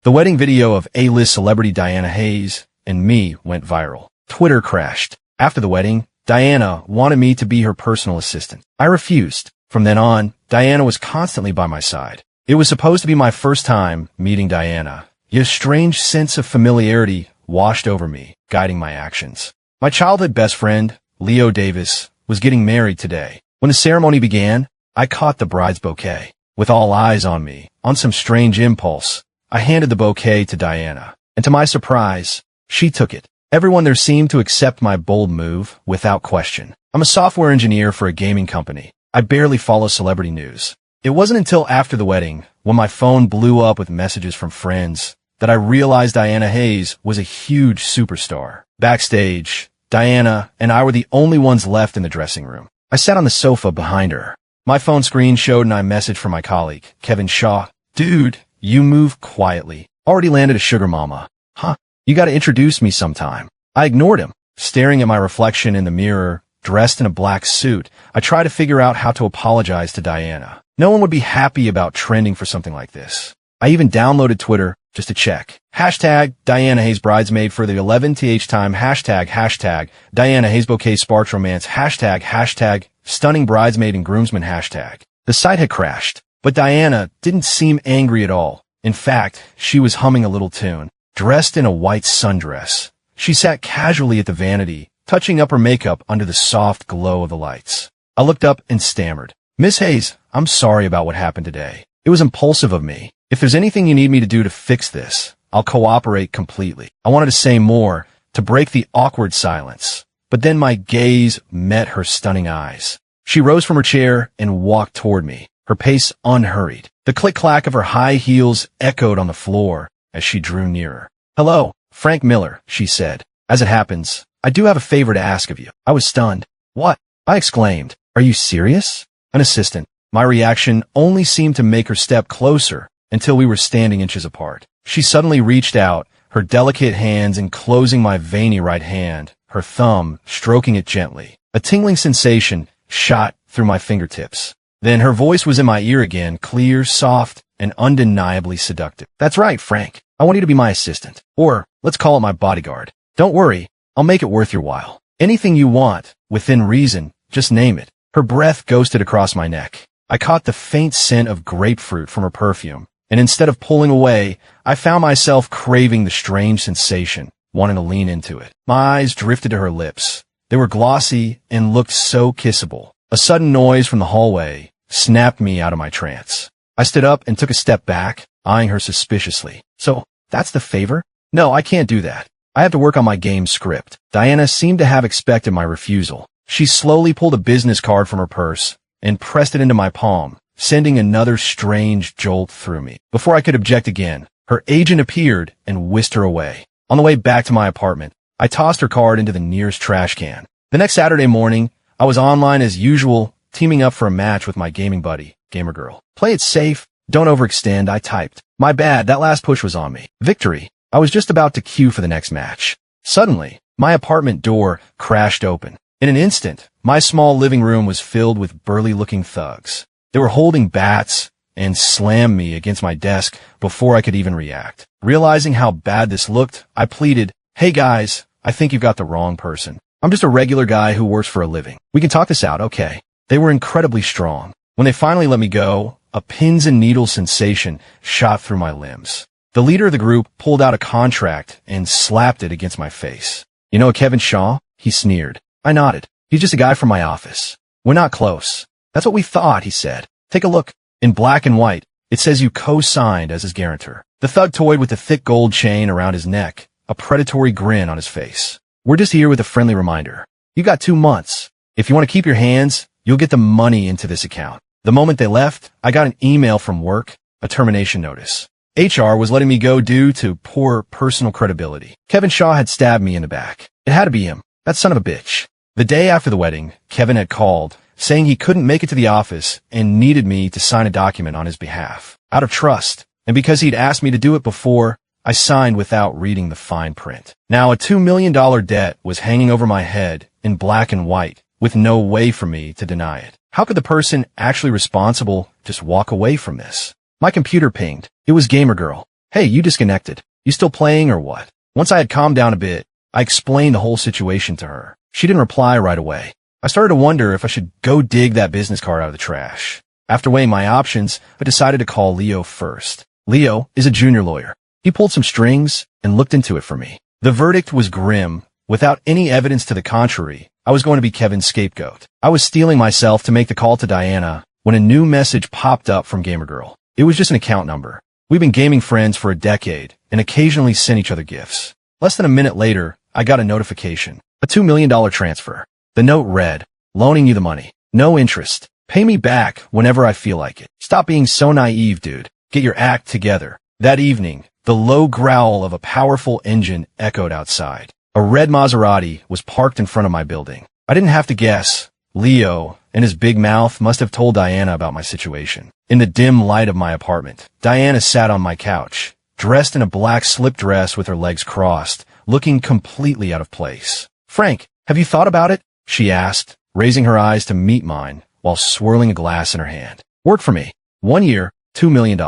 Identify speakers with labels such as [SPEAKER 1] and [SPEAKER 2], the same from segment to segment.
[SPEAKER 1] The wedding video of A-list celebrity Diana Hayes and me went viral. Twitter crashed. After the wedding, Diana wanted me to be her personal assistant. I refused. From then on, Diana was constantly by my side. It was supposed to be my first time meeting Diana, yet a strange sense of familiarity washed over me, guiding my actions. My childhood best friend, Leo Davis, was getting married today. When the ceremony began, I caught the bride's bouquet. With all eyes on me, on some strange impulse, I handed the bouquet to Diana, and to my surprise, she took it. Everyone there seemed to accept my bold move without question. I'm a software engineer for a gaming company. I barely follow celebrity news. It wasn't until after the wedding, when my phone blew up with messages from friends, that I realized Diana Hayes was a huge superstar. Backstage, Diana and I were the only ones left in the dressing room. I sat on the sofa behind her. My phone screen showed an iMessage from my colleague, Kevin Shaw. Dude, you move quietly. Already landed a sugar mama. Huh? You gotta introduce me sometime. I ignored him, staring at my reflection in the mirror, dressed in a black suit. I tried to figure out how to apologize to Diana. No one would be happy about trending for something like this. I even downloaded Twitter just to check. Hashtag Diana Hayes bridesmaid for the 11th time. Hashtag Diana Hayes bouquet sparks romance. Hashtag stunning bridesmaid and groomsman. Hashtag. The site had crashed, but Diana didn't seem angry at all. In fact, she was humming a little tune. Dressed in a white sundress, she sat casually at the vanity, touching up her makeup under the soft glow of the lights. I looked up and stammered. Miss Hayes, I'm sorry about what happened today. It was impulsive of me. If there's anything you need me to do to fix this, I'll cooperate completely. I wanted to say more, to break the awkward silence, but then my gaze met her stunning eyes. She rose from her chair and walked toward me, her pace unhurried. The click-clack of her high heels echoed on the floor as she drew nearer. Hello, Frank Miller, she said. As it happens, I do have a favor to ask of you. I was stunned. What? I exclaimed. Are you serious? An assistant. My reaction only seemed to make her step closer until we were standing inches apart. She suddenly reached out, her delicate hands enclosing my veiny right hand, her thumb stroking it gently. A tingling sensation shot through my fingertips. Then her voice was in my ear again, clear, soft, and undeniably seductive. That's right, Frank. I want you to be my assistant. Or, let's call it my bodyguard. Don't worry, I'll make it worth your while. Anything you want, within reason, just name it. Her breath ghosted across my neck. I caught the faint scent of grapefruit from her perfume, and instead of pulling away, I found myself craving the strange sensation, wanting to lean into it. My eyes drifted to her lips. They were glossy and looked so kissable. A sudden noise from the hallway snapped me out of my trance. I stood up and took a step back, eyeing her suspiciously. So, that's the favor? No, I can't do that. I have to work on my game script. Diana seemed to have expected my refusal. She slowly pulled a business card from her purse and pressed it into my palm, sending another strange jolt through me. Before I could object again, her agent appeared and whisked her away. On the way back to my apartment, I tossed her card into the nearest trash can. The next Saturday morning, I was online as usual, teaming up for a match with my gaming buddy, Gamer Girl. Play it safe, don't overextend, I typed. My bad, that last push was on me. Victory. I was just about to queue for the next match. Suddenly, my apartment door crashed open. In an instant, my small living room was filled with burly-looking thugs. They were holding bats and slammed me against my desk before I could even react. Realizing how bad this looked, I pleaded, "Hey guys, I think you've got the wrong person. I'm just a regular guy who works for a living. We can talk this out, okay?" They were incredibly strong. When they finally let me go, a pins and needles sensation shot through my limbs. The leader of the group pulled out a contract and slapped it against my face. "You know Kevin Shaw?" He sneered. I nodded. "He's just a guy from my office. We're not close." "That's what we thought," he said. "Take a look. In black and white, it says you co-signed as his guarantor." The thug toyed with the thick gold chain around his neck, a predatory grin on his face. "We're just here with a friendly reminder. You got 2 months. If you want to keep your hands, you'll get the money into this account." The moment they left, I got an email from work, a termination notice. HR was letting me go due to poor personal credibility. Kevin Shaw had stabbed me in the back. It had to be him. That son of a bitch. The day after the wedding, Kevin had called, saying he couldn't make it to the office and needed me to sign a document on his behalf. Out of trust, and because he'd asked me to do it before, I signed without reading the fine print. Now a $2 million debt was hanging over my head in black and white, with no way for me to deny it. How could the person actually responsible just walk away from this? My computer pinged. It was Gamer Girl. Hey, you disconnected. You still playing or what? Once I had calmed down a bit, I explained the whole situation to her. She didn't reply right away. I started to wonder if I should go dig that business card out of the trash. After weighing my options, I decided to call Leo first. Leo is a junior lawyer. He pulled some strings and looked into it for me. The verdict was grim. Without any evidence to the contrary, I was going to be Kevin's scapegoat. I was steeling myself to make the call to Diana when a new message popped up from GamerGirl. It was just an account number. We've been gaming friends for a decade and occasionally sent each other gifts. Less than a minute later, I got a notification. A $2 million transfer. The note read, loaning you the money. No interest. Pay me back whenever I feel like it. Stop being so naive, dude. Get your act together. That evening, the low growl of a powerful engine echoed outside. A red Maserati was parked in front of my building. I didn't have to guess. Leo and his big mouth must have told Diana about my situation. In the dim light of my apartment, Diana sat on my couch, dressed in a black slip dress with her legs crossed, looking completely out of place. Frank, have you thought about it? She asked, raising her eyes to meet mine while swirling a glass in her hand. Work for me. 1 year, $2 million.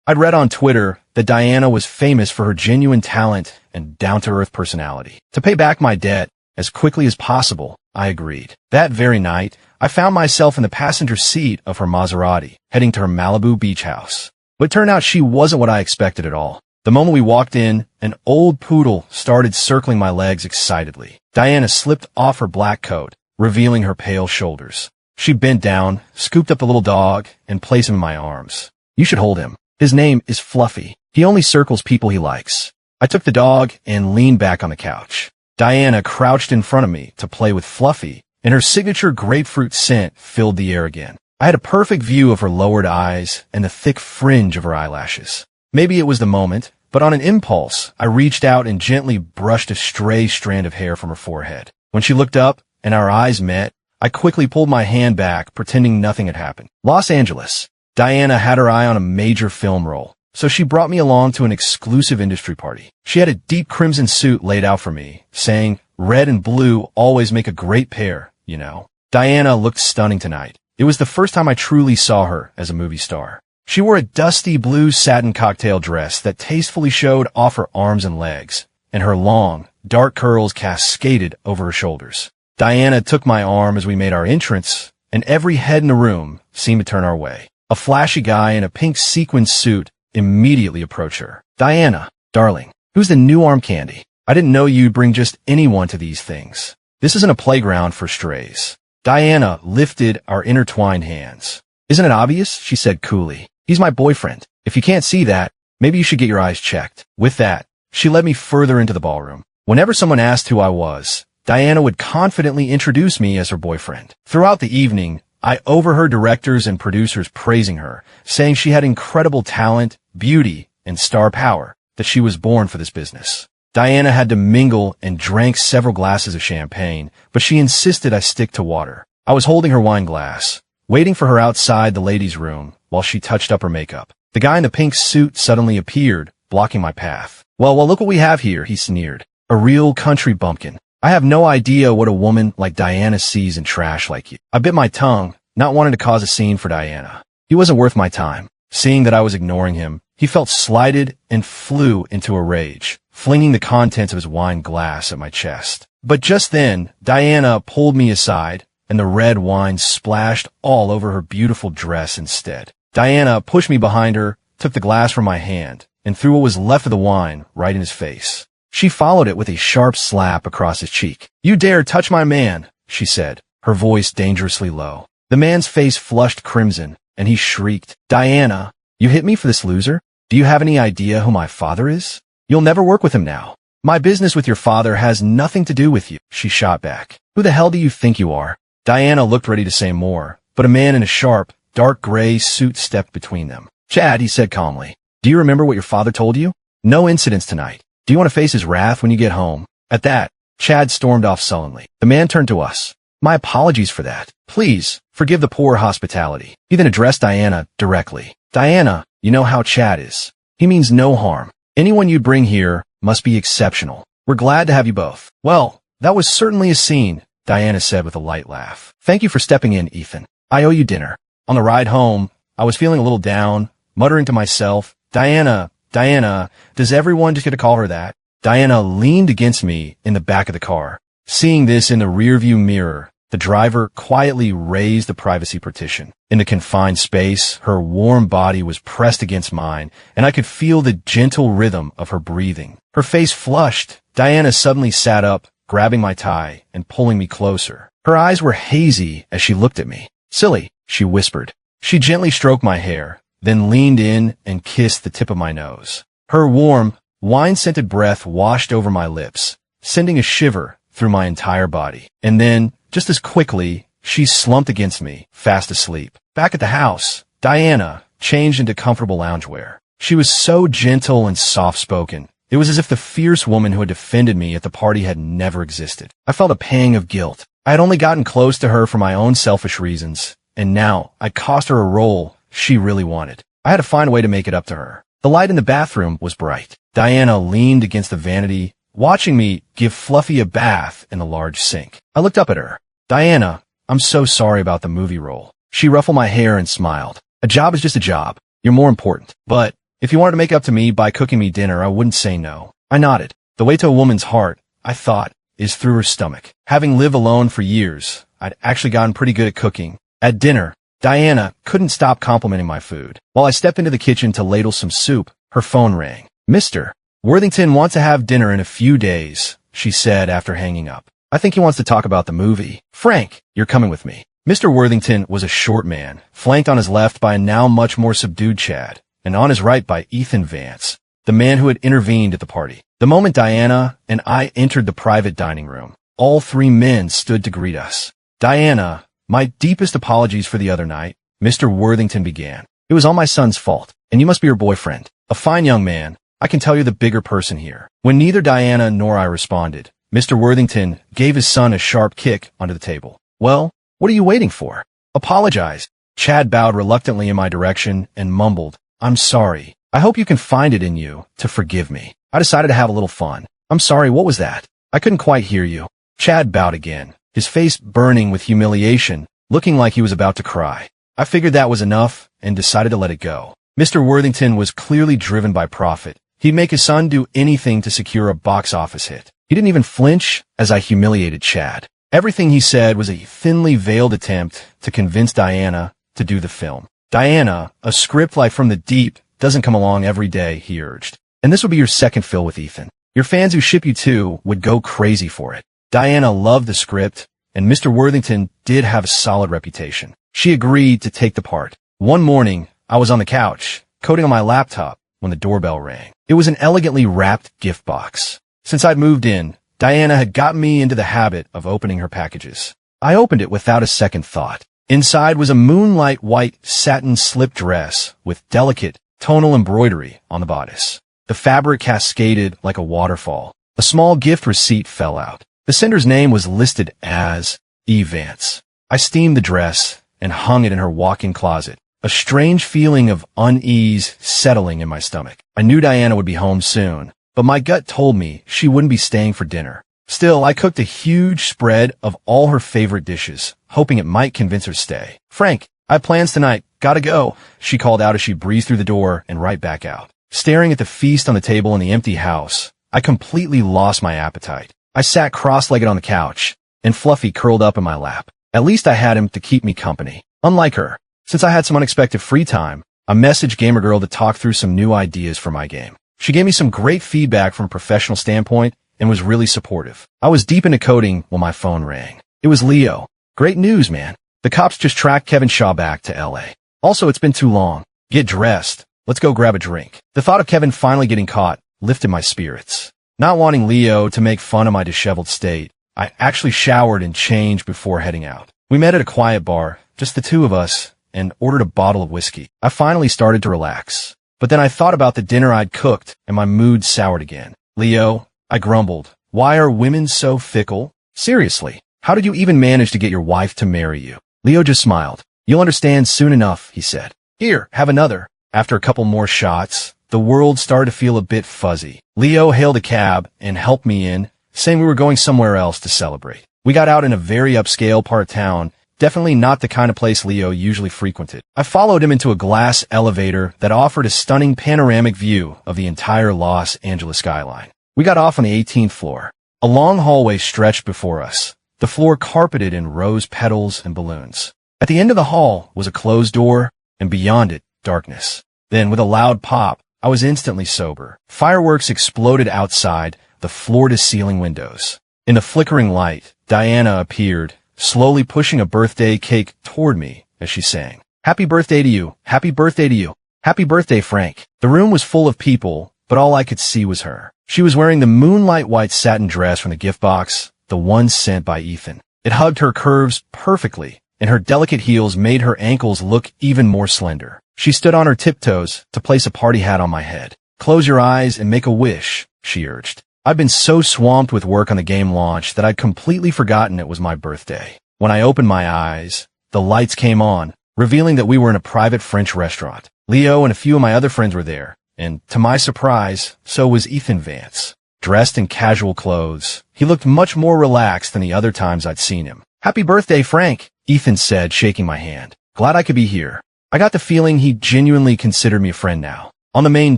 [SPEAKER 1] I'd read on Twitter that Diana was famous for her genuine talent and down-to-earth personality. To pay back my debt as quickly as possible, I agreed. That very night, I found myself in the passenger seat of her Maserati, heading to her Malibu beach house. But it turned out she wasn't what I expected at all. The moment we walked in, an old poodle started circling my legs excitedly. Diana slipped off her black coat, revealing her pale shoulders. She bent down, scooped up the little dog, and placed him in my arms. You should hold him. His name is Fluffy. He only circles people he likes. I took the dog and leaned back on the couch. Diana crouched in front of me to play with Fluffy, and her signature grapefruit scent filled the air again. I had a perfect view of her lowered eyes and the thick fringe of her eyelashes. Maybe it was the moment, but on an impulse, I reached out and gently brushed a stray strand of hair from her forehead. When she looked up and our eyes met, I quickly pulled my hand back, pretending nothing had happened. Los Angeles. Diana had her eye on a major film role, so she brought me along to an exclusive industry party. She had a deep crimson suit laid out for me, saying, red and blue always make a great pair, you know. Diana looked stunning tonight. It was the first time I truly saw her as a movie star. She wore a dusty blue satin cocktail dress that tastefully showed off her arms and legs, and her long, dark curls cascaded over her shoulders. Diana took my arm as we made our entrance, and every head in the room seemed to turn our way. A flashy guy in a pink sequin suit immediately approached her. Diana, darling, who's the new arm candy? I didn't know you'd bring just anyone to these things. This isn't a playground for strays. Diana lifted our intertwined hands. Isn't it obvious? She said coolly. He's my boyfriend. If you can't see that, maybe you should get your eyes checked. With that, she led me further into the ballroom. Whenever someone asked who I was, Diana would confidently introduce me as her boyfriend. Throughout the evening, I overheard directors and producers praising her, saying she had incredible talent, beauty, and star power, that she was born for this business. Diana had to mingle and drank several glasses of champagne, but she insisted I stick to water. I was holding her wine glass, waiting for her outside the ladies' room while she touched up her makeup. The guy in the pink suit suddenly appeared, blocking my path. Well, look what we have here, he sneered. A real country bumpkin. I have no idea what a woman like Diana sees in trash like you. I bit my tongue, not wanting to cause a scene for Diana. He wasn't worth my time. Seeing that I was ignoring him, he felt slighted and flew into a rage, flinging the contents of his wine glass at my chest. But just then, Diana pulled me aside, and the red wine splashed all over her beautiful dress instead. Diana pushed me behind her, took the glass from my hand, and threw what was left of the wine right in his face. She followed it with a sharp slap across his cheek. You dare touch my man, she said, her voice dangerously low. The man's face flushed crimson, and he shrieked, Diana, you hit me for this loser? Do you have any idea who my father is? You'll never work with him now. My business with your father has nothing to do with you, she shot back. Who the hell do you think you are? Diana looked ready to say more, but a man in a sharp, dark gray suit stepped between them. Chad, he said calmly, do you remember what your father told you? No incidents tonight. Do you want to face his wrath when you get home? At that, Chad stormed off sullenly. The man turned to us. My apologies for that. Please, forgive the poor hospitality. He then addressed Diana directly. Diana, you know how Chad is. He means no harm. Anyone you bring here must be exceptional. We're glad to have you both. Well, that was certainly a scene, Diana said with a light laugh. Thank you for stepping in, Ethan. I owe you dinner. On the ride home, I was feeling a little down, muttering to myself, Diana, Diana, does everyone just get to call her that? Diana leaned against me in the back of the car. Seeing this in the rearview mirror, the driver quietly raised the privacy partition. In the confined space, her warm body was pressed against mine, and I could feel the gentle rhythm of her breathing. Her face flushed. Diana suddenly sat up, grabbing my tie and pulling me closer. Her eyes were hazy as she looked at me. "Silly," she whispered. She gently stroked my hair, then leaned in and kissed the tip of my nose. Her warm, wine-scented breath washed over my lips, sending a shiver through my entire body. And then, just as quickly, she slumped against me, fast asleep. Back at the house, Diana changed into comfortable loungewear. She was so gentle and soft-spoken. It was as if the fierce woman who had defended me at the party had never existed. I felt a pang of guilt. I had only gotten close to her for my own selfish reasons, and now I'd cost her a role she really wanted. I had to find a way to make it up to her. The light in the bathroom was bright. Diana leaned against the vanity, watching me give Fluffy a bath in the large sink. I looked up at her. "Diana, I'm so sorry about the movie role." She ruffled my hair and smiled. "A job is just a job. You're more important. But if you wanted to make up to me by cooking me dinner, I wouldn't say no." I nodded. The way to a woman's heart, I thought, is through her stomach. Having lived alone for years, I'd actually gotten pretty good at cooking. At dinner, Diana couldn't stop complimenting my food. While I stepped into the kitchen to ladle some soup, her phone rang. "Mr. Worthington wants to have dinner in a few days," she said after hanging up. "I think he wants to talk about the movie. Frank, you're coming with me." Mr. Worthington was a short man, flanked on his left by a now much more subdued Chad, and on his right by Ethan Vance, the man who had intervened at the party. The moment Diana and I entered the private dining room, all three men stood to greet us. "Diana, my deepest apologies for the other night," Mr. Worthington began. "It was all my son's fault, and you must be your boyfriend. A fine young man. I can tell you're the bigger person here." When neither Diana nor I responded, Mr. Worthington gave his son a sharp kick under the table. "Well, what are you waiting for? Apologize." Chad bowed reluctantly in my direction and mumbled, "I'm sorry. I hope you can find it in you to forgive me. I decided to have a little fun." "I'm sorry, what was that? I couldn't quite hear you." Chad bowed again, his face burning with humiliation, looking like he was about to cry. I figured that was enough and decided to let it go. Mr. Worthington was clearly driven by profit. He'd make his son do anything to secure a box office hit. He didn't even flinch as I humiliated Chad. Everything he said was a thinly veiled attempt to convince Diana to do the film. "Diana, a script like From the Deep doesn't come along every day," he urged. "And this would be your second fill with Ethan. Your fans who ship you to would go crazy for it." Diana loved the script, and Mr. Worthington did have a solid reputation. She agreed to take the part. One morning, I was on the couch, coding on my laptop, when the doorbell rang. It was an elegantly wrapped gift box. Since I'd moved in, Diana had gotten me into the habit of opening her packages. I opened it without a second thought. Inside was a moonlight white satin slip dress with delicate, tonal embroidery on the bodice. The fabric cascaded like a waterfall. A small gift receipt fell out. The sender's name was listed as E. Vance. I steamed the dress and hung it in her walk-in closet, a strange feeling of unease settling in my stomach. I knew Diana would be home soon, but my gut told me she wouldn't be staying for dinner. Still, I cooked a huge spread of all her favorite dishes, hoping it might convince her to stay. "Frank, I have plans tonight. Gotta go," she called out as she breezed through the door and right back out. Staring at the feast on the table in the empty house, I completely lost my appetite. I sat cross-legged on the couch, and Fluffy curled up in my lap. At least I had him to keep me company. Unlike her, since I had some unexpected free time, I messaged Gamer Girl to talk through some new ideas for my game. She gave me some great feedback from a professional standpoint and was really supportive. I was deep into coding when my phone rang. It was Leo. "Great news, man. The cops just tracked Kevin Shaw back to LA. Also, it's been too long. Get dressed. Let's go grab a drink." The thought of Kevin finally getting caught lifted my spirits. Not wanting Leo to make fun of my disheveled state, I actually showered and changed before heading out. We met at a quiet bar, just the two of us, and ordered a bottle of whiskey. I finally started to relax. But then I thought about the dinner I'd cooked, and my mood soured again. "Leo," I grumbled, "why are women so fickle? Seriously, how did you even manage to get your wife to marry you?" Leo just smiled. "You'll understand soon enough," he said. "Here, have another." After a couple more shots, the world started to feel a bit fuzzy. Leo hailed a cab and helped me in, saying we were going somewhere else to celebrate. We got out in a very upscale part of town, definitely not the kind of place Leo usually frequented. I followed him into a glass elevator that offered a stunning panoramic view of the entire Los Angeles skyline. We got off on the 18th floor. A long hallway stretched before us, the floor carpeted in rose petals and balloons. At the end of the hall was a closed door, and beyond it, darkness. Then, with a loud pop, I was instantly sober. Fireworks exploded outside the floor-to-ceiling windows. In the flickering light, Diana appeared, slowly pushing a birthday cake toward me as she sang, "Happy birthday to you! Happy birthday to you! Happy birthday, Frank!" The room was full of people, but all I could see was her. She was wearing the moonlight white satin dress from the gift box, the one sent by Ethan. It hugged her curves perfectly, and her delicate heels made her ankles look even more slender. She stood on her tiptoes to place a party hat on my head. "Close your eyes and make a wish," she urged. I'd been so swamped with work on the game launch that I'd completely forgotten it was my birthday. When I opened my eyes, the lights came on, revealing that we were in a private French restaurant. Leo and a few of my other friends were there, and to my surprise, so was Ethan Vance. Dressed in casual clothes, he looked much more relaxed than the other times I'd seen him. "Happy birthday, Frank," Ethan said, shaking my hand. "Glad I could be here." I got the feeling he genuinely considered me a friend now. On the main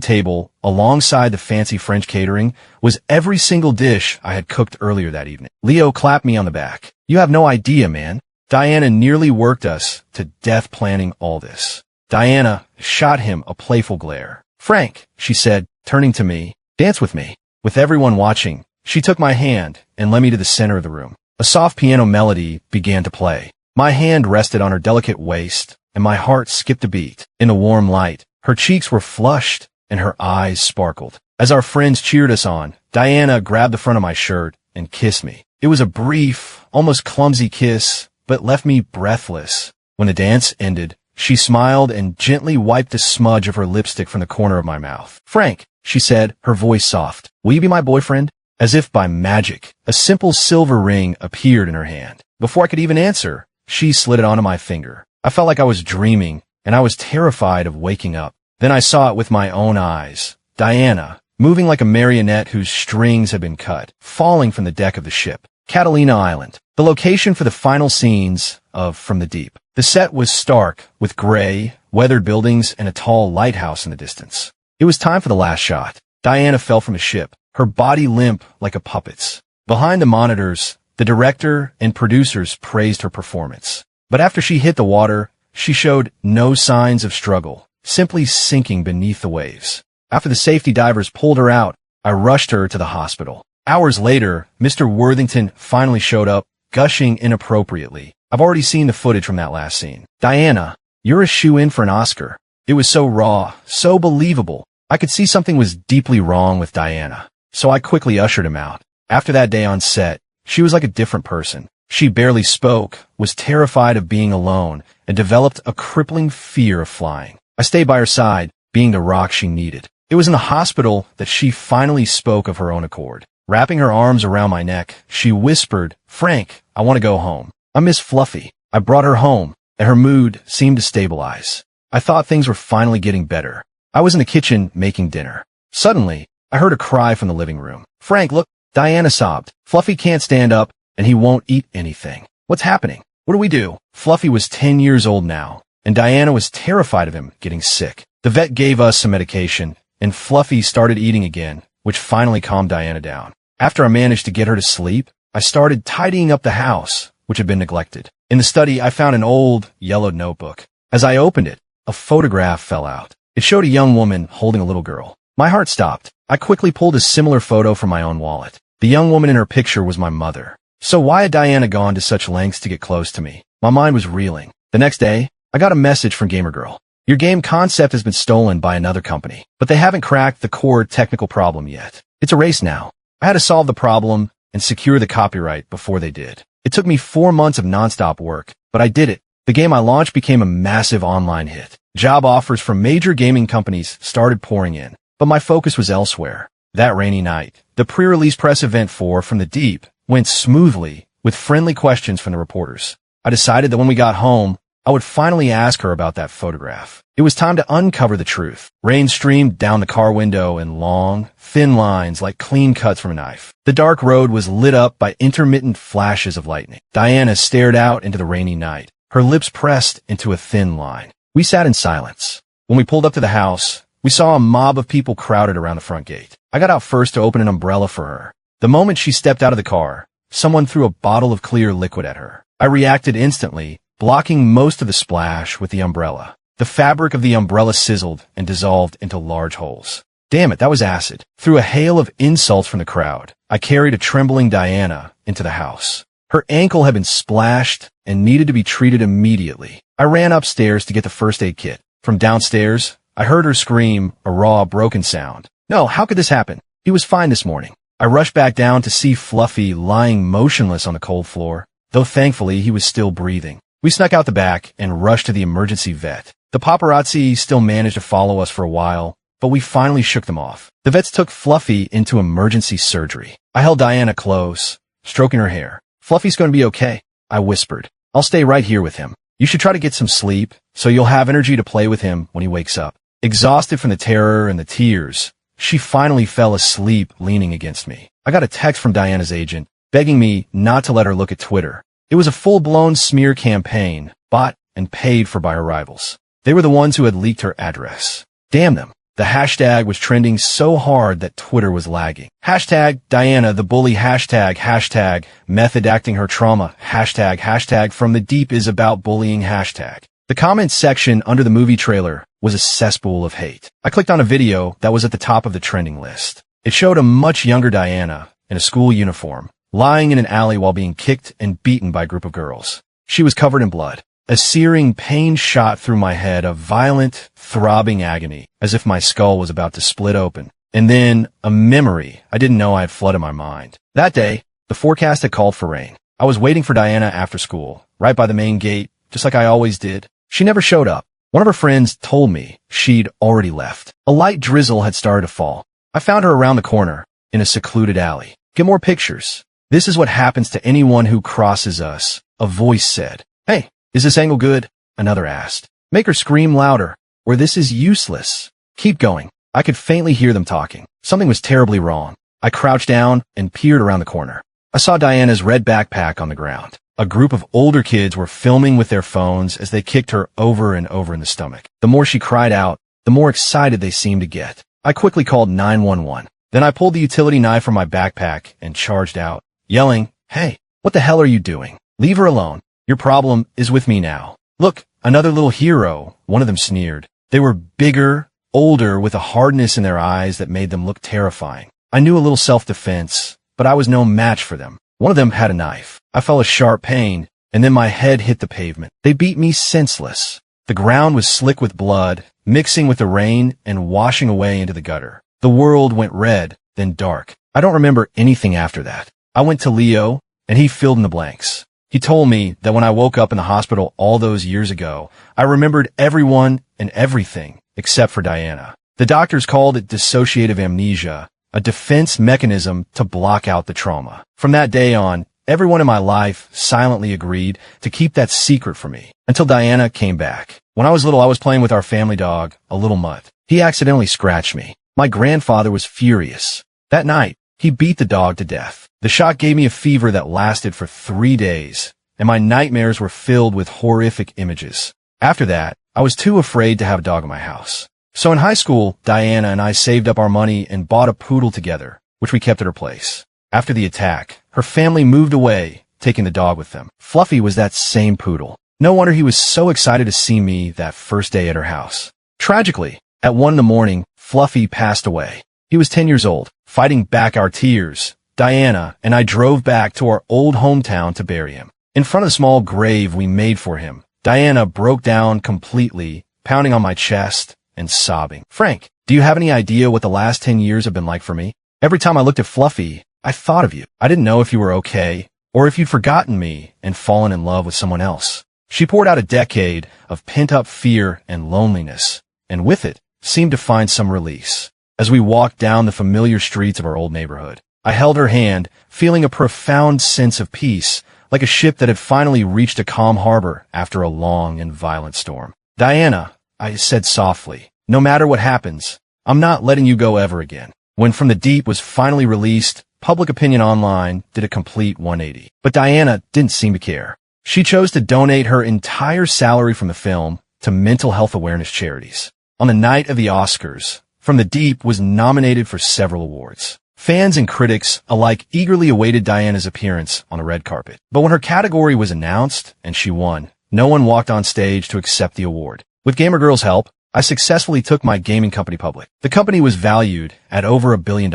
[SPEAKER 1] table, alongside the fancy French catering, was every single dish I had cooked earlier that evening. Leo clapped me on the back. "You have no idea, man. Diana nearly worked us to death planning all this." Diana shot him a playful glare. "Frank," she said, turning to me, "dance with me." With everyone watching, she took my hand and led me to the center of the room. A soft piano melody began to play. My hand rested on her delicate waist, and my heart skipped a beat. In the warm light, her cheeks were flushed, and her eyes sparkled. As our friends cheered us on, Diana grabbed the front of my shirt and kissed me. It was a brief, almost clumsy kiss, but left me breathless. When the dance ended, she smiled and gently wiped a smudge of her lipstick from the corner of my mouth. "Frank," she said, her voice soft, "will you be my boyfriend?" As if by magic, a simple silver ring appeared in her hand. Before I could even answer, she slid it onto my finger. I felt like I was dreaming, and I was terrified of waking up. Then I saw it with my own eyes. Diana, moving like a marionette whose strings had been cut, falling from the deck of the ship. Catalina Island, the location for the final scenes of From the Deep. The set was stark, with gray, weathered buildings and a tall lighthouse in the distance. It was time for the last shot. Diana fell from the ship, her body limp like a puppet's. Behind the monitors, the director and producers praised her performance. But after she hit the water, she showed no signs of struggle, simply sinking beneath the waves. After the safety divers pulled her out, I rushed her to the hospital. Hours later, Mr. Worthington finally showed up, gushing inappropriately. I've already seen the footage from that last scene. "Diana, you're a shoo-in for an Oscar." It was so raw, so believable. I could see something was deeply wrong with Diana, so I quickly ushered him out. After that day on set, she was like a different person. She barely spoke, was terrified of being alone, and developed a crippling fear of flying. I stayed by her side, being the rock she needed. It was in the hospital that she finally spoke of her own accord. Wrapping her arms around my neck, she whispered, "Frank, I want to go home. I miss Fluffy." I brought her home, and her mood seemed to stabilize. I thought things were finally getting better. I was in the kitchen making dinner. Suddenly, I heard a cry from the living room. "Frank, look," Diana sobbed. "Fluffy can't stand up, and he won't eat anything. What's happening? What do we do?" Fluffy was 10 years old now, and Diana was terrified of him getting sick. The vet gave us some medication, and Fluffy started eating again, which finally calmed Diana down. After I managed to get her to sleep, I started tidying up the house, which had been neglected. In the study, I found an old, yellowed notebook. As I opened it, a photograph fell out. It showed a young woman holding a little girl. My heart stopped. I quickly pulled a similar photo from my own wallet. The young woman in her picture was my mother. So why had Diana gone to such lengths to get close to me? My mind was reeling. The next day, I got a message from Gamer Girl. "Your game concept has been stolen by another company, but they haven't cracked the core technical problem yet. It's a race now." I had to solve the problem and secure the copyright before they did. It took me 4 months of nonstop work, but I did it. The game I launched became a massive online hit. Job offers from major gaming companies started pouring in, but my focus was elsewhere. That rainy night, the pre-release press event for From the Deep went smoothly, with friendly questions from the reporters. I decided that when we got home, I would finally ask her about that photograph. It was time to uncover the truth. Rain streamed down the car window in long, thin lines like clean cuts from a knife. The dark road was lit up by intermittent flashes of lightning. Diana stared out into the rainy night, her lips pressed into a thin line. We sat in silence. When we pulled up to the house, we saw a mob of people crowded around the front gate. I got out first to open an umbrella for her. The moment she stepped out of the car, someone threw a bottle of clear liquid at her. I reacted instantly, blocking most of the splash with the umbrella. The fabric of the umbrella sizzled and dissolved into large holes. Damn it, that was acid. Through a hail of insults from the crowd, I carried a trembling Diana into the house. Her ankle had been splashed and needed to be treated immediately. I ran upstairs to get the first aid kit. From downstairs, I heard her scream, a raw, broken sound. No, how could this happen? He was fine this morning. I rushed back down to see Fluffy lying motionless on the cold floor, though thankfully he was still breathing. We snuck out the back and rushed to the emergency vet. The paparazzi still managed to follow us for a while, but we finally shook them off. The vets took Fluffy into emergency surgery. I held Diana close, stroking her hair. Fluffy's going to be okay, I whispered. I'll stay right here with him. You should try to get some sleep, so you'll have energy to play with him when he wakes up. Exhausted from the terror and the tears, she finally fell asleep leaning against me. I got a text from Diana's agent, begging me not to let her look at Twitter. It was a full-blown smear campaign, bought and paid for by her rivals. They were the ones who had leaked her address. Damn them. The hashtag was trending so hard that Twitter was lagging. Hashtag Diana the bully, hashtag method acting her trauma, hashtag from the deep is about bullying, hashtag. The comments section under the movie trailer was a cesspool of hate. I clicked on a video that was at the top of the trending list. It showed a much younger Diana in a school uniform, lying in an alley while being kicked and beaten by a group of girls. She was covered in blood. A searing pain shot through my head, a violent, throbbing agony, as if my skull was about to split open. And then, a memory I didn't know I had flooded my mind. That day, the forecast had called for rain. I was waiting for Diana after school, right by the main gate, just like I always did. She never showed up. One of her friends told me she'd already left. A light drizzle had started to fall. I found her around the corner, in a secluded alley. Get more pictures. This is what happens to anyone who crosses us, a voice said. Hey, is this angle good? Another asked. Make her scream louder, or this is useless. Keep going. I could faintly hear them talking. Something was terribly wrong. I crouched down and peered around the corner. I saw Diana's red backpack on the ground. A group of older kids were filming with their phones as they kicked her over and over in the stomach. The more she cried out, the more excited they seemed to get. I quickly called 911. Then I pulled the utility knife from my backpack and charged out, yelling, Hey, what the hell are you doing? Leave her alone. Your problem is with me now. Look, another little hero, one of them sneered. They were bigger, older, with a hardness in their eyes that made them look terrifying. I knew a little self-defense, but I was no match for them. One of them had a knife. I felt a sharp pain, and then my head hit the pavement. They beat me senseless. The ground was slick with blood, mixing with the rain and washing away into the gutter. The world went red, then dark. I don't remember anything after that. I went to Leo, and he filled in the blanks. He told me that when I woke up in the hospital all those years ago, I remembered everyone and everything except for Diana. The doctors called it dissociative amnesia, a defense mechanism to block out the trauma. From that day on, everyone in my life silently agreed to keep that secret from me until Diana came back. When I was little, I was playing with our family dog, a little mutt. He accidentally scratched me. My grandfather was furious. That night, he beat the dog to death. The shot gave me a fever that lasted for 3 days, and my nightmares were filled with horrific images. After that, I was too afraid to have a dog in my house. So in high school, Diana and I saved up our money and bought a poodle together, which we kept at her place. After the attack, her family moved away, taking the dog with them. Fluffy was that same poodle. No wonder he was so excited to see me that first day at her house. Tragically, at 1 a.m, Fluffy passed away. He was 10 years old. Fighting back our tears, Diana and I drove back to our old hometown to bury him. In front of the small grave we made for him, Diana broke down completely, pounding on my chest and sobbing. Frank, do you have any idea what the last 10 years have been like for me? Every time I looked at Fluffy, I thought of you. I didn't know if you were okay, or if you'd forgotten me and fallen in love with someone else. She poured out a decade of pent-up fear and loneliness, and with it, seemed to find some release. As we walked down the familiar streets of our old neighborhood, I held her hand, feeling a profound sense of peace, like a ship that had finally reached a calm harbor after a long and violent storm. Diana, I said softly, no matter what happens, I'm not letting you go ever again. When From the Deep was finally released, public opinion online did a complete 180. But Diana didn't seem to care. She chose to donate her entire salary from the film to mental health awareness charities. On the night of the Oscars, From the Deep was nominated for several awards. Fans and critics alike eagerly awaited Diana's appearance on the red carpet. But when her category was announced and she won, no one walked on stage to accept the award. With Gamer Girl's help, I successfully took my gaming company public. The company was valued at over $1 billion.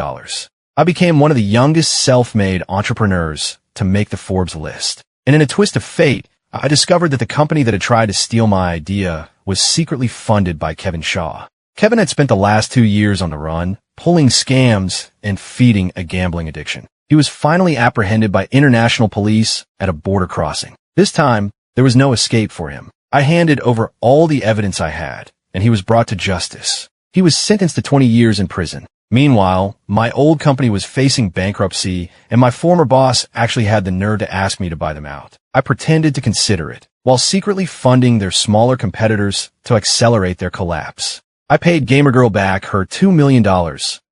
[SPEAKER 1] I became one of the youngest self-made entrepreneurs to make the Forbes list. And in a twist of fate, I discovered that the company that had tried to steal my idea was secretly funded by Kevin Shaw. Kevin had spent the last 2 years on the run, pulling scams and feeding a gambling addiction. He was finally apprehended by international police at a border crossing. This time, there was no escape for him. I handed over all the evidence I had, and he was brought to justice. He was sentenced to 20 years in prison. Meanwhile, my old company was facing bankruptcy, and my former boss actually had the nerve to ask me to buy them out. I pretended to consider it, while secretly funding their smaller competitors to accelerate their collapse. I paid Gamer Girl back her $2 million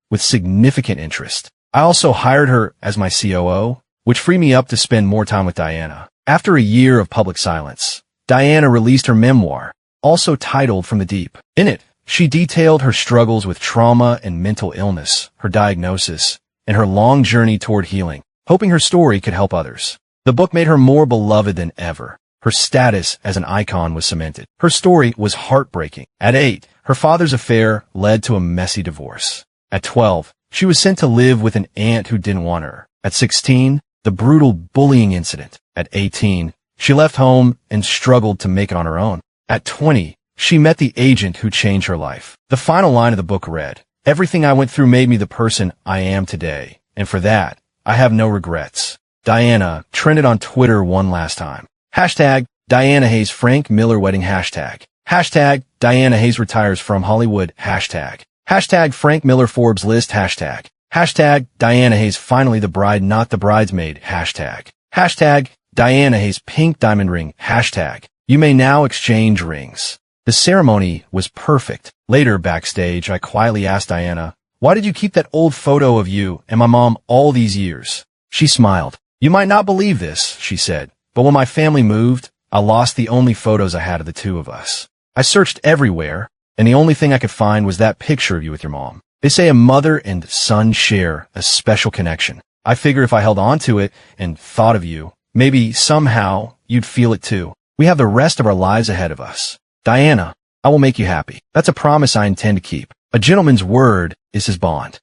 [SPEAKER 1] with significant interest. I also hired her as my COO, which freed me up to spend more time with Diana. After a year of public silence, Diana released her memoir, also titled From the Deep. In it, she detailed her struggles with trauma and mental illness, her diagnosis, and her long journey toward healing, hoping her story could help others. The book made her more beloved than ever. Her status as an icon was cemented. Her story was heartbreaking. At 8, her father's affair led to a messy divorce. At 12, she was sent to live with an aunt who didn't want her. At 16, the brutal bullying incident. At 18, she left home and struggled to make it on her own. At 20, she met the agent who changed her life. The final line of the book read, "Everything I went through made me the person I am today, and for that, I have no regrets." Diana trended on Twitter one last time. Hashtag Diana Hayes Frank Miller wedding hashtag. Hashtag Diana Hayes retires from Hollywood hashtag. Hashtag Frank Miller Forbes list hashtag. Hashtag Diana Hayes finally the bride not the bridesmaid hashtag. Hashtag Diana Hayes pink diamond ring hashtag. You may now exchange rings. The ceremony was perfect. Later, backstage, I quietly asked Diana, "Why did you keep that old photo of you and my mom all these years?" She smiled. "You might not believe this," she said, "but when my family moved, I lost the only photos I had of the two of us. I searched everywhere, and the only thing I could find was that picture of you with your mom. They say a mother and son share a special connection. I figure if I held on to it and thought of you, maybe somehow you'd feel it too. We have the rest of our lives ahead of us. Diana, I will make you happy. That's a promise I intend to keep. A gentleman's word is his bond."